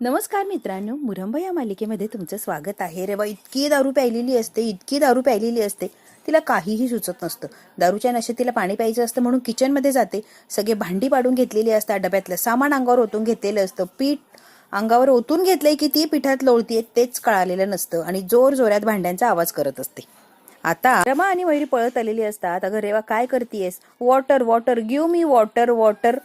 नमस्कार मित्रांनो, मुरंबा या मालिकेमध्ये तुमचं स्वागत आहे. रे बा, इतकी दारू प्यायलेली असते, तिला काहीही सुचत नसतं. दारूच्या नशेत तिला पाणी प्यायचं असतं म्हणून किचनमध्ये जाते. सगळे भांडी पाडून घेतलेली असतात, डब्यातलं सामान अंगावर ओतून घेतलेलं असतं. पीठ अंगावर ओतून घेतलंय की ती पिठात लोळतीये तेच कळालेलं नसतं आणि जोर जोरात भांड्यांचा आवाज करत असते. आता रमा आणि मयुरी पळत आलेली असतात. अगं रेवा, काय करतेयस? Water water, give me water water.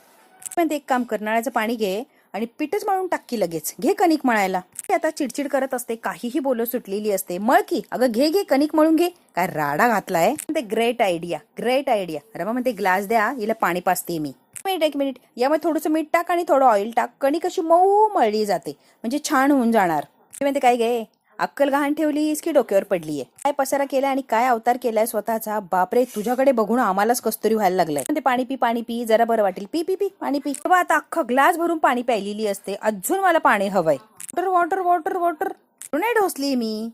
पण ते एक काम कर, नळाचं पाणी घे आणि पीठच मळून टाकी लगेच. घे कणिक मळायला. आता चिडचिड करत असते, काहीही बोलत सुटलेली असते. मळ की, अगं घे घे कणिक मळून घे. काय राडा घातलाय. ते great idea, great idea. Rama म्हणते, ग्लास द्या, हिला पाणी पाजते मी. एक मिनिट, यामध्ये थोडंसं मीठ टाक आणि थोडं ऑइल टाक. कणिक अशी मऊ मळली जाते, म्हणजे छान होऊन जाणार. म्हणते, काय गे, अक्कल गहाण ठेवलीस की डोक्यावर पडलीये? काय पसारा केलाय आणि काय अवतार केलाय स्वतःचा. बापरे, तुझ्याकडे बघून आम्हालाच कस्तुरी व्हायला लागलंय. ते पाणी पी, पाणी पी, जरा बरं वाटेल. पी पी पी पाणी पी. बाबा, आता अख्खा ग्लास भरून पाणी प्यायलेली असते, अजून मला पाणी हवंय. Water water water water. नाही ढोसली मी.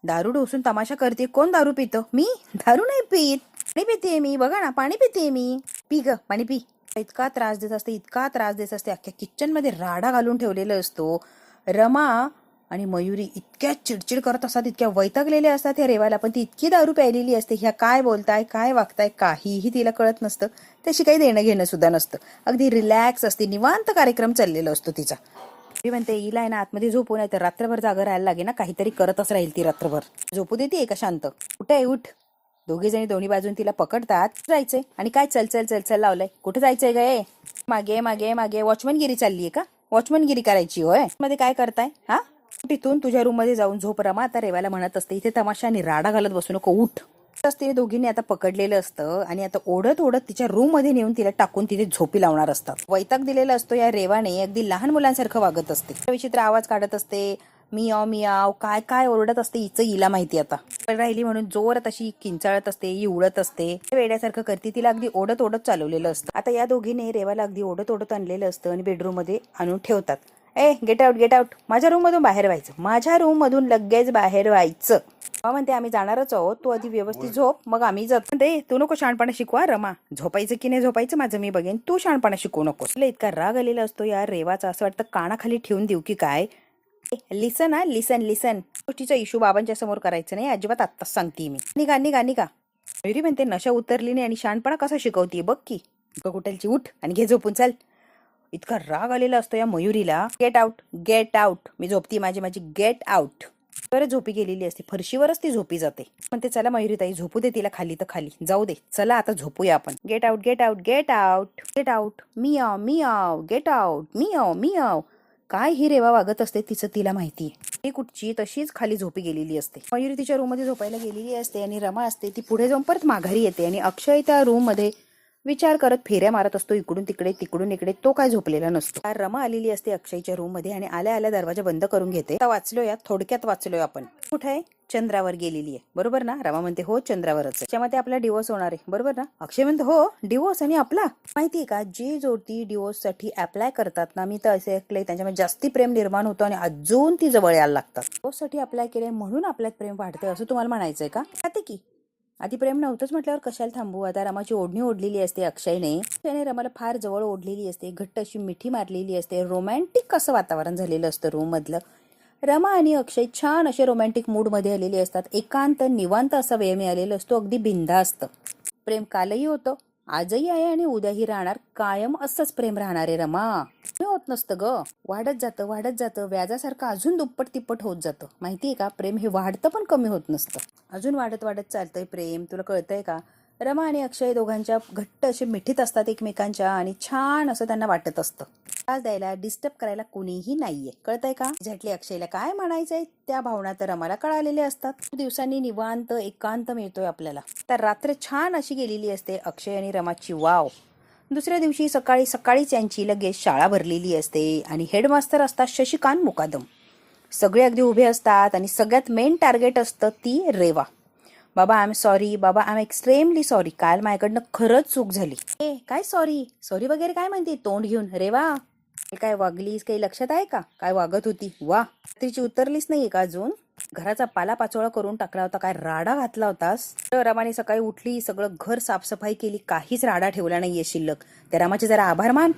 दारू ढोसून तमाशा करते. कोण दारू पितं? मी दारू नाही पित, पाणी पिते मी. बघा ना, पाणी पिते मी. पी ग, पाणी पी. इतका त्रास देत असते, इतका त्रास देत असते. अख्ख्या किचन मध्ये राडा घालून ठेवलेला असतो. रमा आणि मयुरी इतक्या चिडचिड करत असतात, इतक्या वैतागलेल्या असतात ह्या रेवाला. पण ती इतकी दारू प्यायलेली असते. ह्या काय बोलताय, काय वागताय, काहीही तिला कळत नसतं. त्याशी काही देणं घेणं सुद्धा नसतं. अगदी रिलॅक्स असते, निवांत कार्यक्रम चाललेला असतो तिचा. ती म्हणते, हिला आहे ना आतमध्ये झोपू नाही तर रात्रभर जागा राहायला लागे ना, काहीतरी करतच राहील ती रात्रभर. झोपू देते का शांत? उठ उठ. दोघे जणी दोन्ही बाजून तिला पकडतात. जायचंय आणि काय चल चल चल चल लावलंय. कुठे जायचंय गे? मागे मागे मागे वॉचमनगिरी चाललीये का? वॉचमनगिरी करायची होय? मध्ये काय करताय हा? तिथून तुझ्या रूम मध्ये जाऊन झोप. रमा आता रेवाला म्हणत असते, इथे तमाशा आणि राडा घालत बसू नको, उठ. तिने दोघींनी आता पकडलेलं असतं आणि आता ओढत ओढत तिच्या रूम मध्ये नेऊन तिला टाकून तिथे झोपी लावणार असतात. वैताग दिलेला असतो या रेवाने. अगदी लहान मुलांसारखं वागत असते. विचित्र आवाज काढत असते. मियाव मियाव काय काय ओरडत असते, हिला माहिती. आता राहिली म्हणून जोरात अशी किंचाळत असते, ही उडत असते, वेड्यासारखं करते. तिला अगदी ओढत ओढत चालवलेलं असतं. आता या दोघीने रेवाला अगदी ओढत ओढत आणलेलं असतं आणि बेडरूम मध्ये आणून ठेवतात. ए, गेट आउट गेट आउट. माझ्या रूम मधून बाहेर व्हायचं, माझ्या रूम मधून लगेच बाहेर व्हायचं. म्हणते, आम्ही जाणारच आहोत, तू आधी व्यवस्थित झोप, मग आम्ही जातो. म्हणते, तू नको शहाणपणा शिकवा रमा. झोपायचं की नाही झोपायचं माझं मी बघेन, तू शहाणपणा शिकवू नकोस. इतका राग आलेला असतो या रेवाचा, असं वाटतं कानाखाली ठेवून देऊ की काय. लिसन हा, लिसन लिसन. गोष्टीचा इशू बाबांच्या समोर करायचं नाही अजिबात, आत्ताच सांगते मी. निघा निघा निघा. मयुरी म्हणते, नशा उतरली नाही आणि शहाणपणा कसा शिकवतीये बघ की. कुठलची, उठ आणि घे झोपून, चल. इतका राग आलेला असतो या मयुरीला. Get out get out. मी झोपती माझी माझी, गेट आउट. बरं, झोपी गेलेली असते, फरशीवरच ती झोपी जाते. म्हणते, चला मयुरी ताई, झोपू दे तिला, खाली तर खाली जाऊ दे, चला आता झोपूया आपण. Get out get out get out get out. Meow meow. Get out. Meow meow. काय ही रेवा वागत असते तिचं तिला माहितीये. ती कुठची तशीच खाली झोपी गेलेली असते. मयुरी तिच्या रूम मध्ये झोपायला गेलेली असते आणि रमा असते ती पुढे जाऊन परत माघारी येते आणि अक्षय त्या रूम मध्ये विचार करत फेऱ्या मारत असतो, इकडून तिकडे तिकडून इकडे. तो काय झोपलेला नसतो. रमा आलेली असते अक्षयच्या रूम मध्ये आणि आल्या आल्या दरवाजा बंद करून घेते. आता वाचलोय, थोडक्यात वाचलोय आपण. कुठे आहे? चंद्रावर गेलेली आहे, बरोबर ना? रमा म्हणते, हो चंद्रावरच. त्याच्यामध्ये आपला डिवोर्स होणार आहे, बरोबर ना? अक्षय म्हणते, हो डिवोर्स. आणि आपला माहितीये का, जे जोडती डिवोर्स साठी अप्लाय करतात ना, मी तर असे ऐकलंय, त्यांच्यामध्ये जास्ती प्रेम निर्माण होतं आणि अजून ती जवळ यायला लागतात. डिवोर्स साठी अप्लाय केले म्हणून आपल्यात प्रेम वाढते असं तुम्हाला म्हणायचंय का? जाते की. आधी प्रेम नव्हतंच म्हटल्यावर कशाला थांबू. आता रमाची ओढणी ओढलेली असते अक्षयने रमाला फार जवळ ओढलेली असते, घट्ट अशी मिठी मारलेली असते. रोमॅन्टिक असं वातावरण झालेलं असतं रूम मधलं. रमा आणि अक्षय छान असे रोमॅन्टिक मूड मध्ये आलेले असतात. एकांत निवांत असा वेळ मिळालेला असतो, अगदी बिनधास्त. प्रेम कालही होतं, आजही आहे आणि उद्याही राहणार. कायम असंच प्रेम राहणार आहे रमा. होत नसतं ग, वाढत जातं व्याजासारखं अजून दुप्पट तिप्पट होत जातं. माहितीये का, प्रेम हे वाढतं पण कमी होत नसतं, अजून वाढत वाढत चालतंय प्रेम. तुला कळतंय का? रमा आणि अक्षय दोघांच्या घट्ट असे मिठीत असतात एकमेकांच्या आणि छान असं त्यांना वाटत असतं. त्रास द्यायला, डिस्टर्ब करायला कुणीही नाहीये. कळतंय का? एक्झॅक्टली अक्षयला काय म्हणायचंय त्या भावना तर रमाला कळालेल्या असतात. दिवसांनी निवांत एकांत मिळतोय आपल्याला. तर रात्र छान अशी गेलेली असते अक्षय आणि रमाची. वाव. दुसऱ्या दिवशी सकाळीच यांची लगेच शाळा भरलेली असते आणि हेडमास्टर असतात शशिकांत मुकादम. सगळे अगदी उभे असतात आणि सगळ्यात मेन टार्गेट असतं ती रेवा. बाबा आय एम सॉरी, बाबा आय एम एक्स्ट्रीमली सॉरी, काल माझ्याकडनं खरंच चूक झाली. ए काय सॉरी सॉरी वगैरे काय म्हणते तोंड घेऊन. रेवा, काय वागलीस, काही लक्षात आहे का काय वागत होती? वा, रात्रीची उतरलीच नाहीये का अजून? घराचा पाला पाचोळा करून टाकला होता, काय राडा घातला होतास? रमाने सकाळी उठली, सगळं घर साफसफाई केली, काहीच राडा ठेवला नाहीये शिल्लक. त्या रमाचे जरा आभार मान.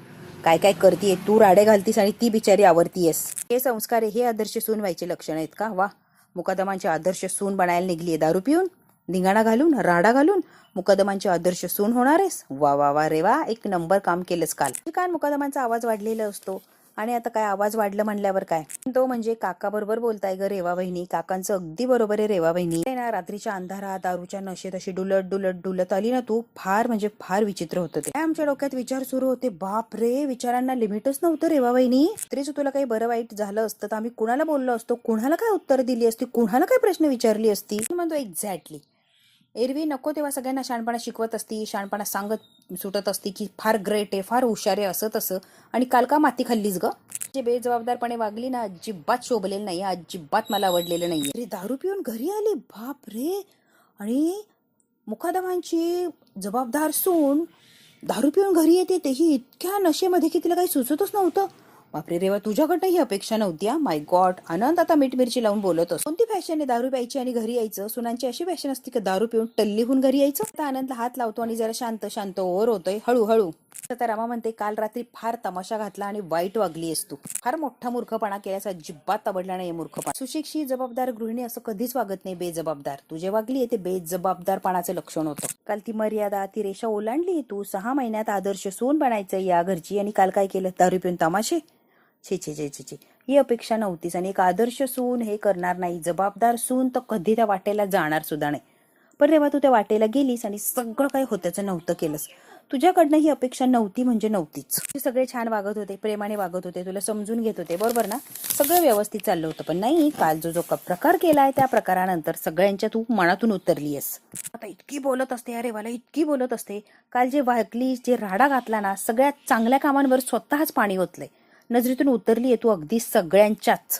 काय काय करतीये तू, राडे घालतीस आणि ती बिचारी आवरतीयस. हे संस्कार आहे, हे आदर्श सून व्हायचे लक्षण आहेत का? वा, मुकादमांची आदर्श सून बनायला निघलीये दारू पिऊन, धिंगाणा घालून, राडा घालून मुकदमांची आदर्श सून होणार आहेस. वा वा वा रे वा, एक नंबर काम केलंस काल. काय मुकदमांचा आवाज वाढलेला असतो आणि आता काय आवाज वाढलं म्हणल्यावर काय तो म्हणजे काका बरोबर बोलताय ग रेवा बहिणी, काकांचं अगदी बरोबर आहे रेवा बहिणी. ना रात्रीच्या अंधारात दारूच्या नशेत अशी डुलत डुलत डुलत आली ना तू, फार म्हणजे फार विचित्र होतं ते. आमच्या डोक्यात विचार सुरू होते, बाप रे, विचारांना लिमिटच नव्हतं रेवा बहिणी. तरीच तुला काही बरं वाईट झालं असतं तर आम्ही कुणाला बोललो असतो, कुणाला काय उत्तर दिली असती, कुणाला काय प्रश्न विचारली असती. म्हणतो एक्झॅक्टली. एरवी नको तेव्हा सगळ्यांना शहाणपणा शिकवत असती, शहाणपणा सांगत सुटत असती की फार ग्रेट आहे, फार हुशार आहे, असं तसं. आणि काल का माती खाल्लीस ग? जे बेजबाबदारपणे वागली ना, अजिबात शोभलेलं नाही, अजिबात मला आवडलेलं नाहीये. अरे दारू पिऊन घरी आली, बाप रे. आणि मुकादमांची जबाबदार सून दारू पिऊन घरी येते, तेही इतक्या नशेमध्ये की तिला काही सुचतच नव्हतं. बापरे रेवा, तुझ्याकडनं ही अपेक्षा नव्हती. माय गॉड. आनंद आता मीठ मिरची लावून बोलत असतो. कोणती फॅशन आहे दारू प्यायची आणि घरी यायचं? सुनांची अशी फॅशन असते की दारू पिऊन टल्ली होऊन घरी यायचं. आता आनंदला हात लावतो आणि जरा शांत शांत ओर होतोय हळूहळू. तर रमा म्हणते, काल रात्री फार तमाशा घातला आणि वाईट वागली आहेस तू. फार मोठा मूर्खपणा केल्याचा अजिबात आवडला नाही मूर्खपणा. सुशिक्षित जबाबदार गृहिणी असं कधीच वागत नाही बेजबाबदार. तू जे वागली ते बेजबाबदारपणाचं लक्षण होतं. काल ती मर्यादा, ती रेषा ओलांडली तू. 6 महिन्यात आदर्श सून बनायचं या घरची आणि काल काय केलं? दारू पिऊन तमाशे. छे छे छे छे छे, ही अपेक्षा नव्हतीच. आणि एक आदर्श सून हे करणार नाही, जबाबदार सून तर कधी त्या वाटेला जाणार सुद्धा नाही. पण तेव्हा तू त्या वाटेला गेलीस आणि सगळं काही होत्याचं नव्हतं केलंस. तुझ्याकडनं ही अपेक्षा नव्हती म्हणजे नव्हतीच. सगळे छान वागत होते, प्रेमाने वागत होते, तुला समजून घेत होते, बरोबर ना? सगळं व्यवस्थित चाललं होतं. पण नाही, काल जो प्रकार केलाय त्या प्रकारानंतर सगळ्यांच्या तू मनातून उतरली आहेस. आता इतकी बोलत असते, अरे मला इतकी बोलत असते. काल जे वागली, जे राडा घातला ना, सगळ्यात चांगल्या कामांवर स्वतःच पाणी ओतलंय. नजरेतून उतरली आहे तू अगदी सगळ्यांच्याच.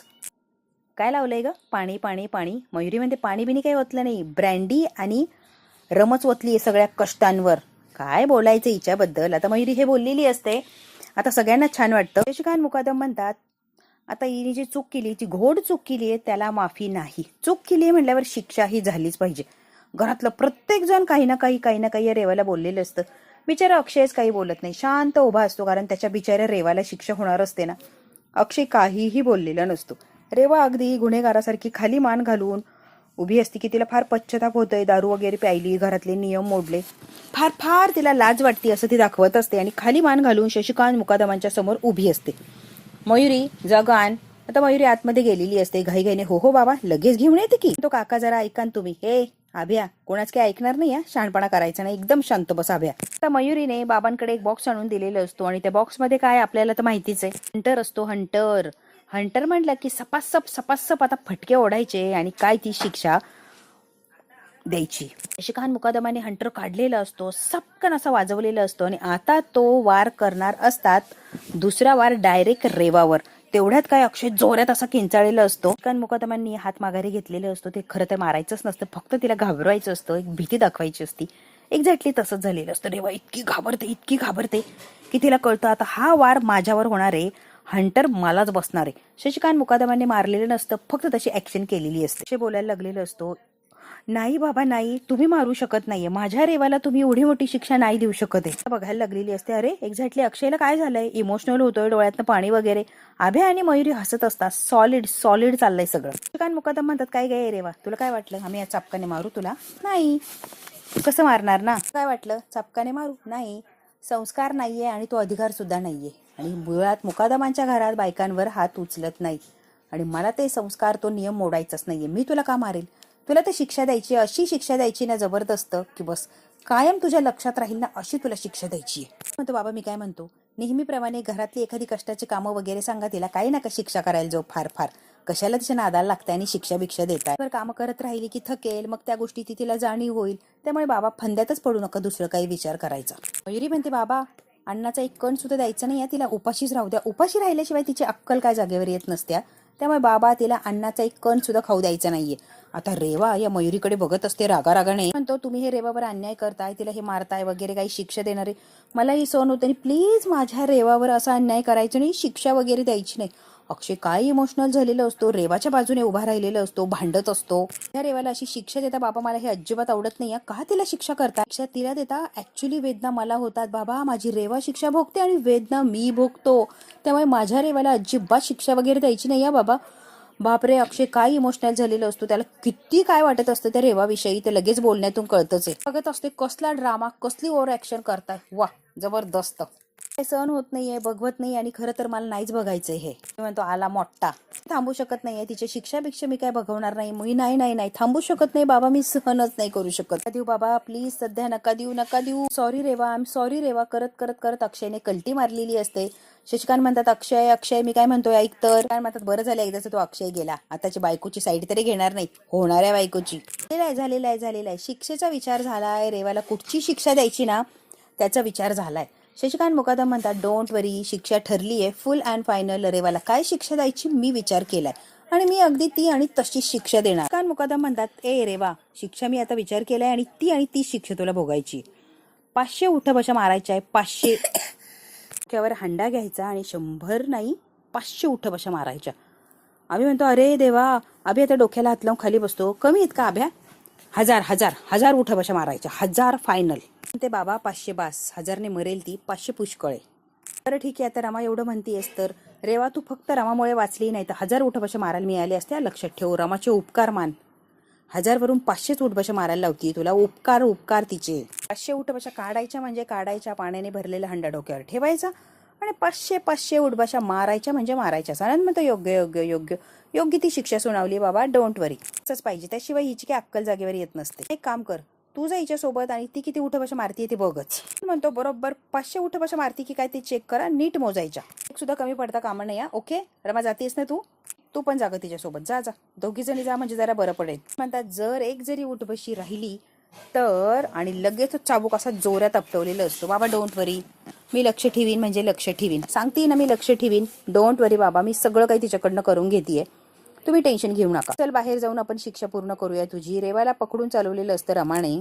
काय लावलंय ग? पाणी पाणी पाणी. मयुरी म्हणते, पाणी बिणी काही ओतलं नाही, ब्रँडी आणि रमच ओतली आहे सगळ्या कष्टांवर. काय बोलायचं हिच्याबद्दल? आता मयुरी हे बोललेली असते, आता सगळ्यांना छान वाटतं. शशिकांत मुकादम म्हणतात, आता हिने जी चूक केली, जी घोड चूक केली आहे त्याला माफी नाही. चूक केली आहे म्हटल्यावर शिक्षा ही झालीच पाहिजे. घरातलं प्रत्येक जण काही ना काही रेवाला बोललेलं असतं. बिचारा अक्षयच काही बोलत नाही, शांत उभा असतो, कारण त्याच्या बिचाऱ्या रेवाला शिक्षा होणार असते ना. अक्षय काहीही बोललेला नसतो. रेवा अगदी गुन्हेगारासारखी खाली मान घालून उभी असते की तिला फार पश्चाताप होतोय, दारू वगैरे प्यायली, घरातले नियम मोडले, फार फार तिला लाज वाटते असं ती दाखवत असते आणि खाली मान घालून शशिकांत मुकादमांच्या समोर उभी असते. मयुरी जगान. आता मयुरी आतमध्ये गेलेली असते घाईघाईने. हो हो बाबा, लगेच घेऊन येते की. तो काका जरा ऐका तुम्ही. हे आभ्या, कोणाच काही ऐकणार नाही, शहाणपणा करायचा नाही, एकदम शांत बस आभ्या. आता मयुरीने बाबांकडे एक बॉक्स आणून दिलेला असतो आणि त्या बॉक्समध्ये काय आपल्याला तर माहितीच आहे, हंटर असतो. हंटर हंटर म्हटलं की सपासप आता फटके ओढायचे आणि काय ती शिक्षा द्यायची. शशिकांत मुकादमाने हंटर काढलेला असतो, सपकन असा वाजवलेला असतो आणि आता तो वार करणार असतात. दुसरा वार डायरेक्ट रेवावर. तेवढ्यात काय अक्षय जोरात असा किंचाळलेला असतो. शशिकांत मुकादमांनी हात माघारी घेतलेलं असतो. ते खरं तर मारायचंच नसतं, फक्त तिला घाबरवायचं असतं, एक भीती दाखवायची असती. एक्झॅक्टली तसंच झालेलं असतं. रेवा इतकी घाबरते की तिला कळतं आता हा वार माझ्यावर होणार आहे, हंटर मलाच बसणार आहे. शशिकांत मुकादमांनी मारलेलं नसतं, फक्त तशी ऍक्शन केलेली असते. असे बोलायला लागलेलं असतो, नाही बाबा नाही, तुम्ही मारू शकत नाहीये, माझ्या रेवाला तुम्ही एवढी मोठी शिक्षा नाही देऊ शकत आहे. बघायला लागलेली असते. अरे एक्झॅक्टली अक्षयला काय झालंय, इमोशनल होतोय, डोळ्यातनं पाणी वगैरे. आभ्या आणि मयुरी हसत असतात. सॉलिड चाललंय सगळं. शशिकांत मुकादम म्हणतात, काय गे रेवा, तुला काय वाटलं आम्ही या चापकाने मारू तुला? नाही. कसं मारणार ना? काय वाटलं चापकाने मारू? नाही. संस्कार नाहीये आणि तो अधिकार सुद्धा नाहीये. आणि मुळात मुकादमांच्या घरात बायकांवर हात उचलत नाही आणि मला ते संस्कार, तो नियम मोडायचाच नाहीये. मी तुला का मारेल? तुला तर शिक्षा द्यायची, अशी शिक्षा द्यायची ना जबरदस्त की बस कायम तुझ्या लक्षात राहील ना, अशी तुला शिक्षा द्यायची. म्हणतो बाबा, मी काय म्हणतो, नेहमीप्रमाणे घरातली एखादी कष्टाची कामं वगैरे सांगा तिला, काही नका शिक्षा करायला जाऊ फार कशाला तिच्या नादाला लागताय आणि शिक्षा देताय. तर कामं करत राहिली की थकेल, मग त्या गोष्टी तिला जाणीव होईल. त्यामुळे बाबा फंद्यातच पडू नका, दुसरं काही विचार करायचा. मयुरी म्हणते, बाबा अन्नाचा एक कण सुद्धा द्यायचा नाही, तिला उपाशीच राहू द्या. उपाशी राहिल्याशिवाय तिची अक्कल काय जागेवर येत नसत्या. त्यामुळे बाबा तिला अन्नाचा एक कण सुद्धा खाऊ द्यायचा नाहीये. आता रेवा या मयुरीकडे बघत असते रागाने. म्हणतो, तुम्ही हे रेवावर अन्याय करताय, तिला हे मारताय वगैरे, काही शिक्षा देणारे मलाही सहन होते, प्लीज माझ्या रेवावर असा अन्याय करायचा नाही, शिक्षा वगैरे द्यायची नाही. अक्षय काय इमोशनल झालेला असतो, रेवाच्या बाजूने उभा राहिलेला असतो, भांडत असतो. त्या रेवाला अशी शिक्षा देता, बाबा मला हे अजिबात आवडत नाही, का तिला शिक्षा करता, शिक्षा तिला देता. ऍक्च्युली वेदना मला होतात बाबा, माझी रेवा शिक्षा भोगते आणि वेदना मी भोगतो, त्यामुळे माझ्या रेवाला अजिबात शिक्षा वगैरे द्यायची नाही बाबा. बापरे, अक्षय काय इमोशनल झालेला असतो, त्याला किती काय वाटत असतं त्या रेवाविषयी ते लगेच बोलण्यातून कळतच आहे. बघत असते कसला ड्रामा, कसली ओव्हर ऍक्शन करताय, वा जबरदस्त. काय सहन होत नाहीये, बघवत नाही, आणि खरं तर मला नाहीच बघायचंय हे. म्हणतो आला मोठा, थांबू शकत नाहीये, तिची शिक्षापेक्षा मी काय बघवणार नाही, मी नाही थांबू शकत नाही बाबा, मी सहनच नाही करू शकत. देऊ बाबा प्लीज, सध्या नका देऊ. Sorry Reva, I am sorry Reva. करत अक्षयने कल्टी मारलेली असते. शशिकांत म्हणतात अक्षय मी काय म्हणतोय ऐक तर. काय म्हणतात बरं झालं एकदाच तो अक्षय गेला, आताची बायकोची साईड तरी घेणार नाही, होणाऱ्या बायकोची. झालेला आहे. शिक्षेचा विचार झालाय, रेवाला कुठची शिक्षा द्यायची ना त्याचा विचार झालाय. शशिकांत मुकादम म्हणतात डोंट वरी, शिक्षा ठरली आहे फुल अँड फायनल. रेवाला काय शिक्षा द्यायची मी विचार केलाय आणि मी अगदी ती आणि तशीच शिक्षा देणार. शशिकांत मुकादम म्हणतात ए रेवा, शिक्षा मी आता विचार केलाय आणि ती शिक्षा तुला भोगायची. 500 उठबशा मारायच्या आहे, 500 डोक्यावर हंडा घ्यायचा आणि 100 नाही 500 उठबशा मारायच्या. आम्ही म्हणतो अरे देवा, अभि आता डोक्याला हात लावून खाली बसतो, कमी आहेत का अभ्या? 1000 उठबशा मारायच्या, 1000 फायनल. ते बाबा 500 बास, 1000ने मरेल ती, 500 पुष्कळे. बरं ठीक आहे, आता रमा एवढं म्हणतीयस तर रेवा तू फक्त रमामुळे वाचली नाही तर 1000 उठबशा मारायला मिळाले असते. लक्षात ठेव, रमाचे उपकार मान. 1000 वरून 500 उठबशा मारायला लावती तुला, उपकार तिचे. 500 उठबशा काढायच्या म्हणजे काढायच्या, पाण्याने भरलेला हंडा डोक्यावर ठेवायचा आणि 500 उठबशा मारायच्या म्हणजे मारायच्या. आनंद म्हणतो योग्य ती शिक्षा सुनावली बाबा, डोंट वरी. असंच पाहिजे, त्याशिवाय हिची काय अक्कल जागेवर येत नसते. एक काम कर, तू जा हिच्या सोबत आणि ती किती उठबशा मारतीये ते बघच. म्हणतो बरोबर 500 उठबशा मारती की काय ते चेक करा, नीट मोजायच्या, एक सुद्धा कमी पडता कामा नाही. ओके रमा, जातीस ना तू पण जाग तिच्यासोबत, जा दोघी जणी जा म्हणजे जरा बरं पडेल. म्हणतात जर एक जरी उठबशी राहिली तर, आणि लगेच चाबूक असा जोरात आपटवलेलं असतो. बाबा डोंट वरी, मी लक्ष ठेवीन म्हणजे लक्ष ठेवीन, सांगते ना मी लक्ष ठेवीन, डोंट वरी बाबा, मी सगळं काही तिच्याकडनं करून घेतेय, तुम्ही टेन्शन घेऊ नका. चल बाहेर जाऊन आपण शिक्षा पूर्ण करूया तुझी. रेवाला पकडून चालवलेलं असतं रमाने.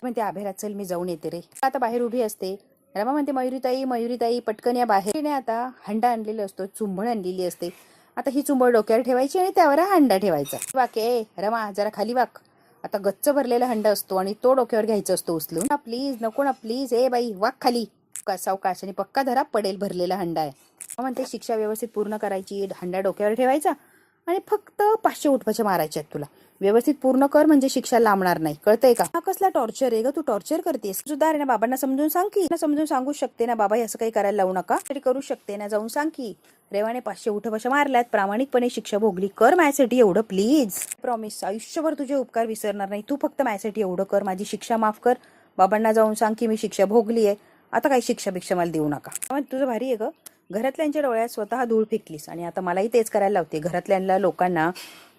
म्हणते आभेला चल मी जाऊन येते रे. आता बाहेर उभी असते. रमा म्हणते मयुरीताई पटकन या बाहेर. तिने आता हंडा आणलेला असतो, चुंबळ आणलेली असते. आता ही चुंबळ डोक्यावर ठेवायची आणि त्यावर हंडा ठेवायचा. वाके रमा जरा खाली वाक. आता गच्च भरलेला हंडा असतो आणि तो डोक्यावर घ्यायचा असतो उचलून. प्लीज नको ना प्लीज, ए बाई वाक खाली. सावकाश आणि पक्का धरा, पडेल भरलेला हंडा आहे. म्हणते शिक्षा व्यवस्थित पूर्ण करायची, हंडा डोक्यावर ठेवायचा आणि फक्त 500 उठबशा मारायच्या आहेत तुला. व्यवस्थित पूर्ण कर म्हणजे शिक्षा लांबणार नाही, कळतंय का? हा कसला टॉर्चर आहे ग, तू टॉर्चर करतेस सुद्धा ना. बाबांना समजून सांग की, समजून सांगू शकते ना बाबा, असं काही करायला लावू नका, तरी करू शकते ना, जाऊन सांग की रेवाने 500 उठबशा मारल्यात, प्रामाणिकपणे शिक्षा भोगली, कर माझ्यासाठी एवढं प्लीज. प्रॉमिस आयुष्यभर तुझे उपकार विसरणार नाही, तू फक्त माझ्यासाठी एवढं कर, माझी शिक्षा माफ कर. बाबांना जाऊन सांग की मी शिक्षा भोगली आहे, आता काही शिक्षा मला देऊ नका. तुझं भारी आहे ग, घरातल्यांच्या डोळ्यात स्वतः धूळ फेकलीस आणि आता मलाही तेच करायला लावते. घरातल्या लोकांना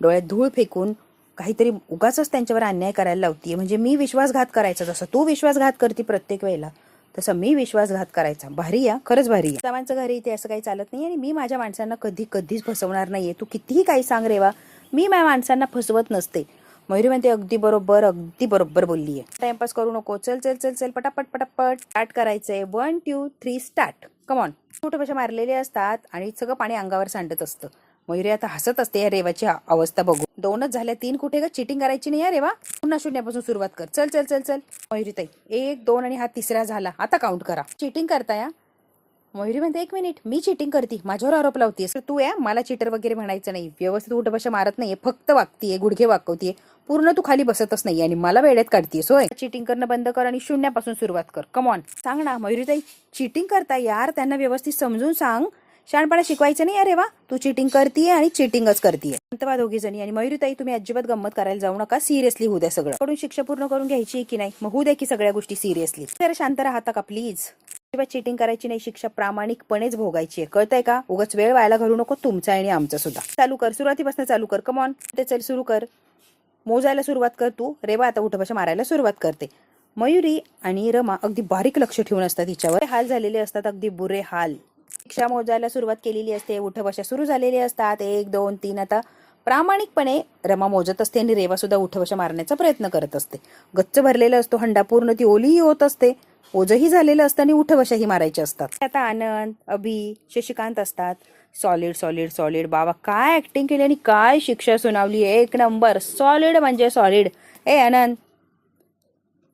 डोळ्यात धूळ फेकून काहीतरी उगाचच त्यांच्यावर अन्याय करायला लावतीये. म्हणजे मी विश्वासघात करायचा, जसं तू विश्वासघात करते प्रत्येक वेळेला तसं मी विश्वासघात करायचा. भारी आहे, खरंच भारी आहे. सामांचं घरी इथे असं काही चालत नाही आणि मी माझ्या माणसांना कधीच फसवणार नाहीये. तू कितीही काही सांग रेवा, मी माझ्या माणसांना फसवत नसते. मयुरी म्हणते अगदी बरोबर बोललीये. टाइमपास करू नको, चल पटापट स्टार्ट करायचंय. 1 2 3 स्टार्ट, कमॉन. उठबशा मारलेले असतात आणि सगळं पाणी अंगावर सांडत असतं. मयुरी आता हसत असते या रेवाची अवस्था बघू. 2च झाल्या, 3 कुठे ग, चिटिंग करायची नाही या रेवा, पुन्हा शून्यापासून सुरुवात कर. चल मयुरीताई 1 2 आणि हा 3रा झाला, आता काउंट करा. चिटिंग करताय? मयुरी म्हणते 1 मिनिट, मी चिटिंग करते, माझ्यावर आरोप लावतेस तू? मला चिटर वगैरे म्हणायचं नाही, व्यवस्थित उठबशा मारत नाहीये, फक्त वागतीये, गुडघे वाकवतीये, पूर्ण तू खाली बसतच नाही आणि मला वेळेत काढतीयस. होय, चिटिंग करणं बंद कर आणि शून्यापासून सुरुवात कर. कमॉन सांग ना मयुरीताई, चिटिंग करताय यार, त्यांना व्यवस्थित समजून सांग. शहाणपणा शिकवायचं नाही अरे वा, तू चिटिंग करतीये आणि चिटिंगच करतीये. अंतवा दोघी जणी. आणि मयुरीताई तुम्ही अजिबात गंमत करायला जाऊ नका, सिरियसली होऊ द्या सगळं. कडून शिक्षा पूर्ण करून घ्यायची की नाही, मग होऊ द्या की सगळ्या गोष्टी सिरियसली. जरा शांत राहता का प्लीज. अजिबात चिटिंग करायची नाही, शिक्षा प्रामाणिकपणेच भोगायची आहे, कळतंय का? उगाच वेळ व्हायला घालू नको, तुमचा आणि आमचा सुद्धा. चालू कर, सुरुवातीपासून चालू कर. कमॉन ते चल सुरू कर, मोजायला सुरुवात कर तू. रेवा आता उठबशा मारायला सुरुवात करते. मयुरी आणि रमा अगदी बारीक लक्ष ठेवून असतात तिच्यावर. हाल झालेले असतात, अगदी बुरे हाल. शिक्षा मोजायला सुरुवात केलेली असते, उठबशा सुरू झालेले असतात. 1 2 3. आता प्रामाणिकपणे रमा मोजत असते आणि रेवा सुद्धा उठबशा मारण्याचा प्रयत्न करत असते. गच्च भरलेला असतो हंडा, पूर्ण ती ओलीही होत असते, ओझही झालेलं असतं आणि उठबशाही मारायचे असतात. आता आनंद, अभि, शशिकांत असतात. Solid solid solid. बाबा काय ऍक्टिंग केली आणि काय शिक्षा सुनावली. एक नंबर. सॉलिड म्हणजे सॉलिड. ए आनंद,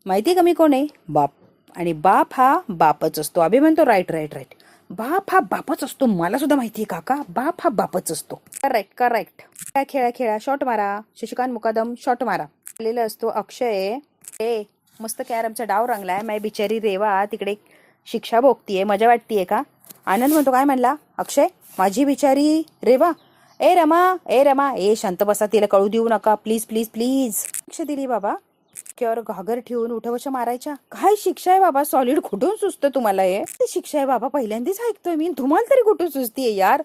माहिती का मी कोण आहे? बाप. आणि बाप हा बापच असतो. अभि म्हणतो राईट राईट राईट. बाप हा बापच असतो. मला सुद्धा माहितीये काका, बाप हा बापच असतो. Correct correct. काय खेळा खेळा, शॉट मारा. शशिकांत मुकादम शॉट मारा. आलेला असतो अक्षय. ए मस्त कॅरमचा डाव रंगलाय. माय बिचारी रेवा तिकडे शिक्षा भोगतीये. मजा वाटतीये का? आनंद म्हणतो काय म्हणला अक्षय? माझी बिचारी रेवा. ए रमा, ए रमा, ए शांत बसा, तिला कळू देऊ नका प्लीज प्लीज प्लीज. शिक्षा दिली बाबा. डोक्यावर घागर ठेवून उठवशा मारायच्या. काय शिक्षा आहे बाबा? सॉलिड कुठून सुचतं तुम्हाला हे? शिक्षा आहे बाबा, पहिल्यांदाच ऐकतोय मी. तुम्हाला तरी कुठून सुचतीये यार?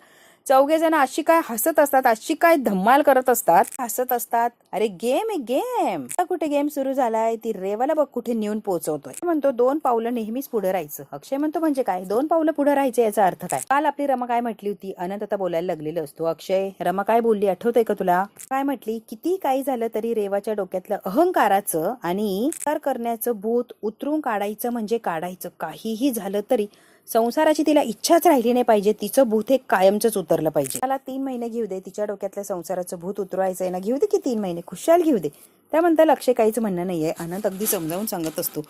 चौघे जण अशी काय हसत असतात, अशी काय धम्माल करत असतात, हसत असतात. अरे गेम आहे गेम. कुठे गेम सुरू झालाय? ती रेवाला बघ कुठे नेऊन पोहोचवतोय. म्हणतो 2 पावलं नेहमीच पुढे राहायचं. अक्षय म्हणतो म्हणजे काय 2 पावलं पुढे राहायचं, याचा अर्थ काय? काल आपली रमा काय म्हटली होती? अनंत आता बोलायला लागलेलं असतो. अक्षय, रमा काय बोलली आठवतंय का तुला? काय म्हटली? किती काही झालं तरी रेवाच्या डोक्यातलं अहंकाराचं आणि विचार करण्याचं भूत उतरून काढायचं म्हणजे काढायचं. काहीही झालं तरी संसाराची तिला इच्छाच राहिली नाही पाहिजे. तिचं भूत हे कायमच उतरलं पाहिजे. मला 3 महिने घेऊ दे, तिच्या डोक्यातल्या संसाराचं भूत उतरवायचंय ना, घेऊ दे की 3 महिने, खुशाल घेऊ दे. त्याबद्दल अक्षय काहीच म्हणणं नाहीये. आनंद अगदी समजावून सांगत असतो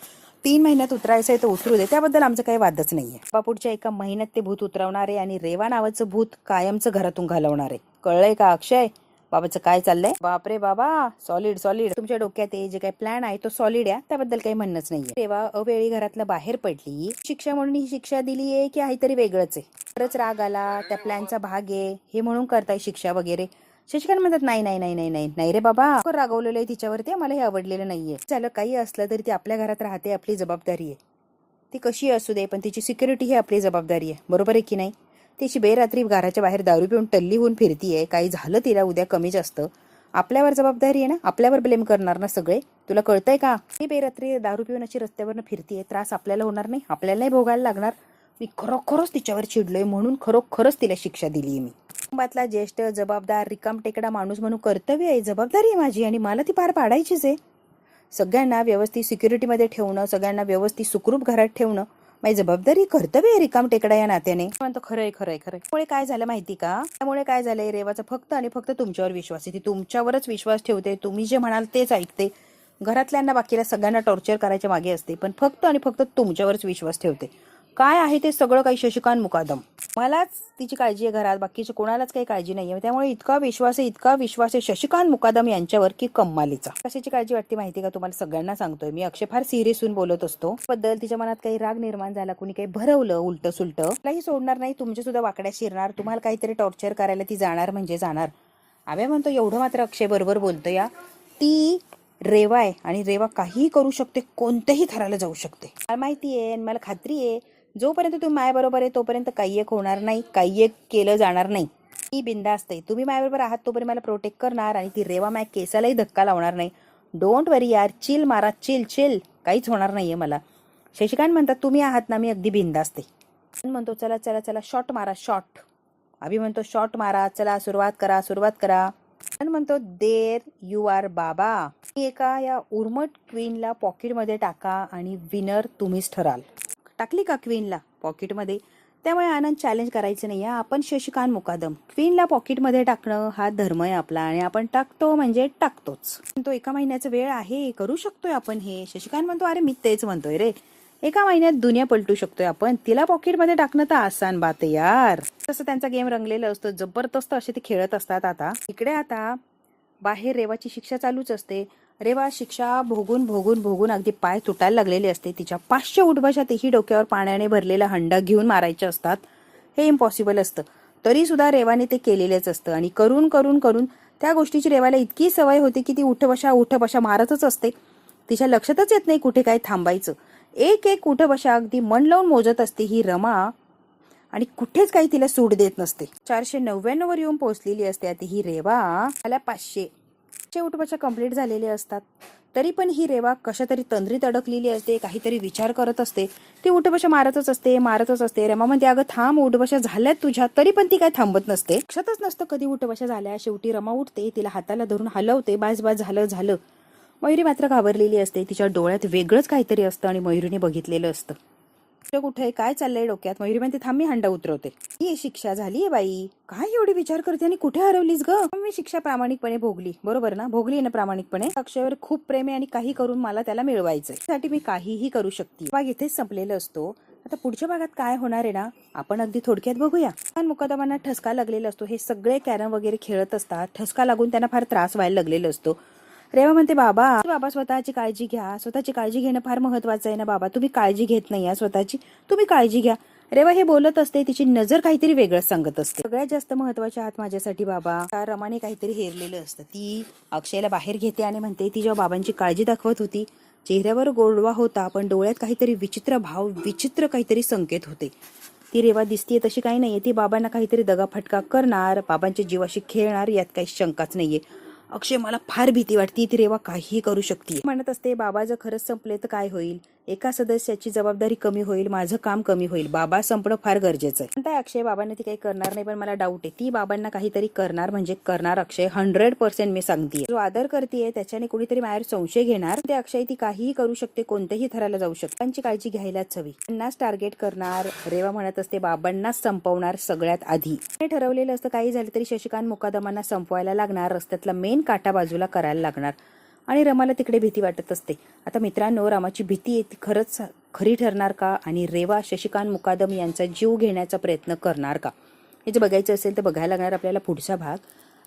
3 महिन्यात उतरायचंय तर उतरू दे, त्याबद्दल आमचं काही वादच नाहीये. पुढच्या एका महिन्यात ते भूत उतरवणार आहे आणि रेवा नावाचं भूत कायमचं घरातून घालवणार आहे. कळलंय का अक्षय? बाबाचं काय चाललंय? बापरे बाबा, सॉलिड सॉलिड. तुमच्या डोक्यात जे काही प्लॅन आहे तो सॉलिड आहे, त्याबद्दल काही म्हणणंच नाहीये. रेवा अवेळी घरातलं बाहेर पडली, शिक्षा म्हणून ही शिक्षा दिली आहे की काहीतरी वेगळंच आहे? खरंच राग आला, त्या प्लॅनचा भाग आहे हे म्हणून करताय शिक्षा वगैरे? शशिकांत म्हणतात नाही नाही नाही नाही नाही नाही रे बाबा, रागवलेलं आहे तिच्यावरती, मला हे आवडलेलं नाहीये. झालं काही असलं तरी ती आपल्या घरात राहते, आपली जबाबदारी आहे. ती कशी असू दे पण तिची सिक्युरिटी ही आपली जबाबदारी आहे. बरोबर आहे की नाही? तिची बेरात्री घराच्या बाहेर दारू पिऊन टल्ली होऊन फिरतीये. काही झालं तिला उद्या कमी जास्त, आपल्यावर जबाबदारी आहे ना, आपल्यावर ब्लेम करणार ना सगळे. तुला कळतंय का? ती बेरात्री दारू पिऊन अशी रस्त्यावरनं फिरतीये, त्रास आपल्याला होणार नाही, आपल्याला नाही भोगायला लागणार. मी खरोखरच तिच्यावर चिडलोय म्हणून खरोखरच तिला शिक्षा दिली मी. कुटुंबातला ज्येष्ठ जबाबदार रिकामटेकडा माणूस म्हणून कर्तव्य आहे, जबाबदारी आहे माझी आणि मला ती पार पाडायचीच आहे. सगळ्यांना व्यवस्थित सिक्युरिटीमध्ये ठेवणं, सगळ्यांना व्यवस्थित सुखरूप घरात ठेवणं माझी जबाबदारी, कर्तव्य आहे रिकाम टेकडा या नात्याने. म्हणतो खरंय खरंय खरंय. त्यामुळे काय झालं माहिती का? त्यामुळे काय झालंय, रेवाचा फक्त आणि फक्त तुमच्यावर विश्वास आहे. ती तुमच्यावरच विश्वास ठेवते, तुम्ही जे म्हणाल तेच ऐकते. घरातल्यांना बाकीला सगळ्यांना टॉर्चर करायच्या मागे असते, पण फक्त आणि फक्त तुमच्यावरच विश्वास ठेवते. काय आहे ते सगळं काही शशिकांत मुकादम. मलाच तिची काळजी आहे घरात, बाकीच्या कोणालाच काही काळजी नाहीये. त्यामुळे इतका विश्वास आहे शशिकांत मुकादम यांच्यावर की कम्मालीचा. कशाची काळजी वाटते माहिती का तुम्हाला? सगळ्यांना सांगतोय मी. अक्षय फार सिरियस होऊन बोलत असतो. बद्दल तिच्या मनात काही राग निर्माण झाला, कुणी काही भरवलं उलट सुलट, त्यालाही सोडणार नाही, तुमच्या सुद्धा वाकड्या शिरणार, तुम्हाला काहीतरी टॉर्चर करायला ती जाणार म्हणजे जाणार. आम्ही म्हणतो एवढं मात्र अक्षय बरोबर बोलतो या. ती रेवा आहे आणि रेवा काहीही करू शकते, कोणत्याही थराला जाऊ शकते. मला माहिती आहे, मला खात्री आहे, जोपर्यंत तुम्ही मायाबरोबर आहे तोपर्यंत काही एक होणार नाही, काही एक केलं जाणार नाही. ती बिंदास्त आहे. तुम्ही मायाबरोबर आहात तोपर्यंत मला प्रोटेक्ट करणार आणि ती रेवा माया केसालाही धक्का लावणार नाही. डोंट वरी यार, चिल मारा, चिल चिल, काहीच होणार नाहीये मला. शशिकांत म्हणतात तुम्ही आहात ना, मी अगदी बिंदास्त आहे. म्हणतो चला चला चला शॉट मारा शॉट. अभि म्हणतो शॉट मारा, चला सुरुवात करा सुरुवात करा. म्हणतो देर यू आर बाबा. एका या उर्मट क्वीनला पॉकेटमध्ये टाका आणि विनर तुम्हीच ठराल. टाकली का क्वीनला पॉकेटमध्ये? त्यामुळे आनंद चॅलेंज करायचं नाही. आपण शशिकांत मुकादम क्वीनला पॉकेटमध्ये टाकणं हा धर्म आहे आपला आणि आपण टाकतो म्हणजे टाकतोच. तो 1 महिन्याचा वेळ आहे, करू शकतोय आपण हे. शशिकांत म्हणतो अरे मी तेच म्हणतोय रे, 1 महिन्यात दुनिया पलटू शकतोय आपण. तिला पॉकेटमध्ये टाकणं तर आसान बात आहे यार. तसं त्यांचा गेम रंगलेलं असतं, जबरदस्त असे ते खेळत असतात. आता इकडे आता बाहेर रेवाची शिक्षा चालूच असते. रेवा शिक्षा भोगून भोगून भोगून अगदी पाय तुटायला लागलेले असते. तिच्या 500 उठबशा तेही डोक्यावर पाण्याने भरलेला हंडा घेऊन मारायचे असतात. हे इम्पॉसिबल असतं, तरी सुद्धा रेवाने ते केलेलेच असतं. आणि करून करून करून त्या गोष्टीची रेवाला इतकी सवय होती की ती उठबशा मारतच असते. तिच्या लक्षातच येत नाही कुठे काय थांबायचं. एक एक उठबशा अगदी मन लावून मोजत असते ही रमा आणि कुठेच काही तिला सूट देत नसते. 499 वर येऊन पोहोचलेली असते आता ही रेवा. मला 500 उठबशा कंप्लीट झालेले असतात, तरी पण ही रेवा कशा तरी तंद्रीत अडकलेली असते, काहीतरी विचार करत असते. ती उठबशा मारतच असते. रेमा म्हणते अगं थांब, उठबशा झाल्यात तुझ्या, तरी पण ती काय थांबत नसते. लक्षातच नसतं कधी उठबशा झाल्या. शेवटी रमा उठते, तिला हाताला धरून हलवते, बास बास झालं. मयुरी मात्र घाबरलेली असते. तिच्या डोळ्यात वेगळंच काहीतरी असतं आणि मयुरीने बघितलेलं असतं. कुठे काय चाललंय डोक्यात? मयुरी म्हणते थांब मी हंडा उतरवते. ही शिक्षा झालीये बाई, काय एवढी विचार करते आणि कुठे हरवलीस ग? मी शिक्षा प्रामाणिकपणे भोगली, बरोबर ना? भोगली ना प्रामाणिकपणे. अक्षयवर खूप प्रेम आहे आणि काही करून मला त्याला मिळवायचंय, त्यासाठी मी काहीही करू शकते. भाग इथेच संपलेलं असतो. आता पुढच्या भागात काय होणार आहे ना, आपण अगदी थोडक्यात बघूया. मुकादमांना ठसका लागलेला असतो. हे सगळे कॅरम वगैरे खेळत असतात. ठसका लागून त्यांना फार त्रास व्हायला लागलेला असतो. रेवा म्हणते बाबा स्वतःची काळजी घ्या. स्वतःची काळजी घेणं फार महत्वाचं आहे ना बाबा. तुम्ही काळजी घेत नाही स्वतःची, तुम्ही काळजी घ्या. रेवा हे बोलत असते, तिची नजर काहीतरी वेगळंच सांगत असते. सगळ्यात जास्त महत्वाच्या आहात माझ्यासाठी बाबा. रमाने काहीतरी हेरलेलं असतं. ती अक्षयला बाहेर घेते आणि म्हणते ती जेव्हा बाबांची काळजी दाखवत होती, चेहऱ्यावर गोडवा होता पण डोळ्यात काहीतरी विचित्र भाव, विचित्र काहीतरी संकेत होते. ती रेवा दिसतीये तशी काही नाहीये. ती बाबांना काहीतरी दगाफटका करणार, बाबांच्या जीवाशी खेळणार, यात काही शंकाच नाहीये. अक्षय मला फार भीती वाटते, ती रेवा काहीही करू शकते. म्हणत असते बाबा जर खरंच संपले तर काय होईल? एका सदस्याची जबाबदारी कमी होईल, माझं काम कमी होईल. बाबा संपणं फार गरजेचं आहे. म्हणताय अक्षय बाबांना ती काही करणार नाही, पण मला डाऊट आहे ती बाबांना काहीतरी करणार म्हणजे करणार. अक्षय 100% मी सांगतेय. जो आदर करतेय त्याच्याने कुणीतरी माझ्यावर संशय घेणार. ते अक्षय ती काहीही करू शकते, कोणत्याही थराला जाऊ शकते. त्यांची काळजी घ्यायलाच हवी. त्यांनाच टार्गेट करणार. रेवा म्हणत असते बाबांनाच संपवणार सगळ्यात आधी. ठरवलेलं असतं काही झालं तरी शशिकांत मुकादमांना संपवायला लागणार. रस्त्यातला मेन काटा बाजूला करायला लागणार. आणि रमाला तिकडे भीती वाटत असते. आता मित्रांनो, रमाची भीती ती खरंच खरी ठरणार का? आणि रेवा शशिकांत मुकादम यांचा जीव घेण्याचा प्रयत्न करणार का? हे जे बघायचं असेल तर बघायला लागणार आपल्याला पुढचा भाग.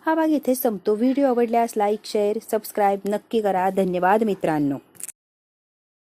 हा भाग इथेच संपतो. व्हिडिओ आवडल्यास लाईक, शेअर, सबस्क्राईब नक्की करा. धन्यवाद मित्रांनो.